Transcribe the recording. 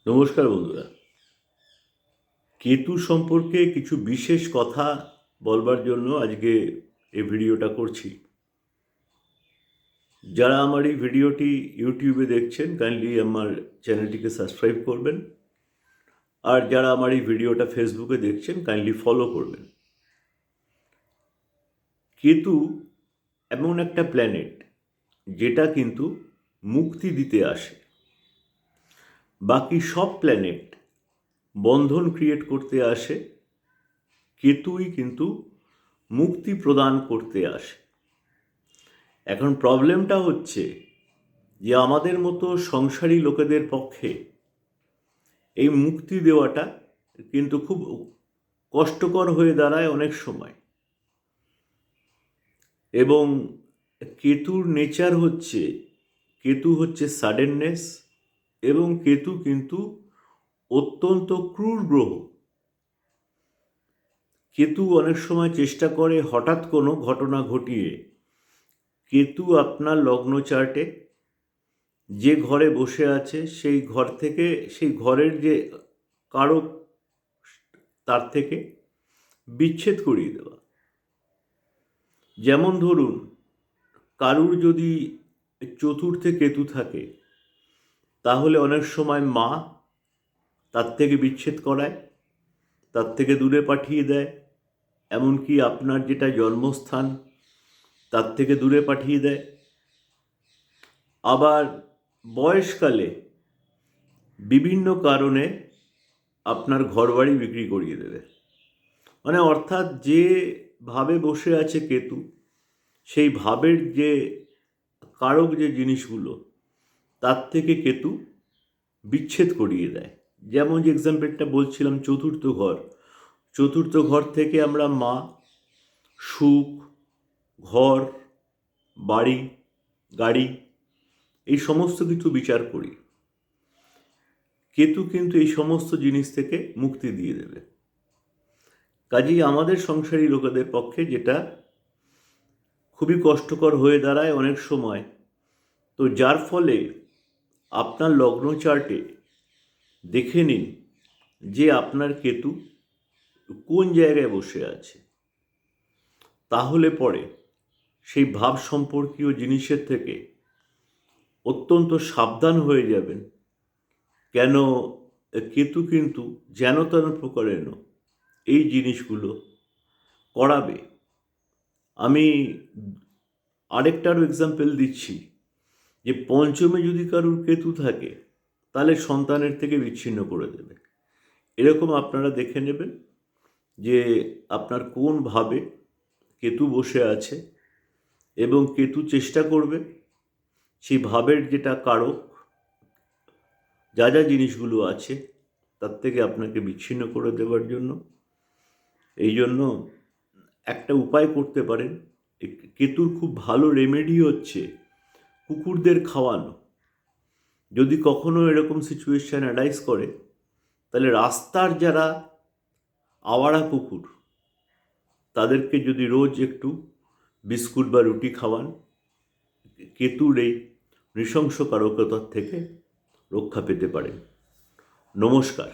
নমস্কার বন্ধুরা। কেতু সম্পর্কে কিছু বিশেষ কথা বলবার জন্য আজকে এই ভিডিওটা করছি। যারা আমার এই ভিডিওটি ইউটিউবে দেখছেন কাইন্ডলি আমার চ্যানেলটিকে সাবস্ক্রাইব করবেন, আর যারা আমার এই ভিডিওটা ফেসবুকে দেখছেন কাইন্ডলি ফলো করবেন। কেতু এমন একটা প্ল্যানেট যেটা কিন্তু মুক্তি দিতে আসে। বাকি সব প্ল্যানেট বন্ধন ক্রিয়েট করতে আসে, কেতুই কিন্তু মুক্তি প্রদান করতে আসে। এখন প্রবলেমটা হচ্ছে যে আমাদের মতো সংসারী লোকেদের পক্ষে এই মুক্তি দেওয়াটা কিন্তু খুব কষ্টকর হয়ে দাঁড়ায় অনেক সময়। এবং কেতুর নেচার হচ্ছে, কেতু হচ্ছে সাডেননেস, এবং কেতু কিন্তু অত্যন্ত ক্রূর গ্রহ। কেতু অনেক সময় চেষ্টা করে হঠাৎ কোনো ঘটনা ঘটিয়ে, কেতু আপনার লগ্ন চার্টে যে ঘরে বসে আছে সেই ঘর থেকে, সেই ঘরের যে কারক তার থেকে বিচ্ছেদ করিয়ে দেওয়া। যেমন ধরুন, কারুর যদি চতুর্থে কেতু থাকে তাহলে অনেক সময় মা তার থেকে বিচ্ছেদ করায়, তার থেকে দূরে পাঠিয়ে দেয়, এমনকি আপনার যেটা জন্মস্থান তার থেকে দূরে পাঠিয়ে দেয়। আবার বয়সকালে বিভিন্ন কারণে আপনার ঘরবাড়ি বিক্রি করিয়ে দেবে। মানে অর্থাৎ যে ভাবে বসে আছে কেতু, সেই ভাবের যে কারক যে জিনিসগুলো তার থেকে কেতু বিচ্ছেদ করিয়ে দেয়। যেমন যে এক্সাম্পলটা বলছিলাম, চতুর্থ ঘর থেকে আমরা মা, সুখ, ঘর, বাড়ি, গাড়ি এই সমস্ত কিছু বিচার করি। কেতু কিন্তু এই সমস্ত জিনিস থেকে মুক্তি দিয়ে দেবে। কাজেই আমাদের সংসারী লোকেদের পক্ষে যেটা খুবই কষ্টকর হয়ে দাঁড়ায় অনেক সময়। তো যার ফলে আপনার লগ্ন চার্টে দেখে নিন যে আপনার কেতু কোন জায়গায় বসে আছে। তাহলে পরে সেই ভাব সম্পর্কীয় জিনিসের থেকে অত্যন্ত সাবধান হয়ে যাবেন। কেন, কেতু কিন্তু যেন তেন প্রকারেণ এই জিনিসগুলো করাবে। আমি আরেকটারও এক্সাম্পল দিচ্ছি, যে পঞ্চমে যদি কারুর কেতু থাকে তাহলে সন্তানের থেকে বিচ্ছিন্ন করে দেবে। এরকম আপনারা দেখে নেবেন যে আপনার কোন ভাবে কেতু বসে আছে, এবং কেতু চেষ্টা করবে সেই ভাবের যেটা কারক, যা যা জিনিসগুলো আছে তার থেকে আপনাকে বিচ্ছিন্ন করে দেওয়ার জন্য। এই জন্য একটা উপায় করতে পারেন। কেতুর খুব ভালো রেমেডি হচ্ছে কুকুরদের খাওয়ানো। যদি কখনো এরকম সিচুয়েশন অ্যারাইজ করে, তাহলে রাস্তার যারা আওয়ারা কুকুর তাদেরকে যদি রোজ একটু বিস্কুট বা রুটি খাওয়ান, কেতুর এই নৃশংসকারকতার থেকে রক্ষা পেতে পারেন। নমস্কার।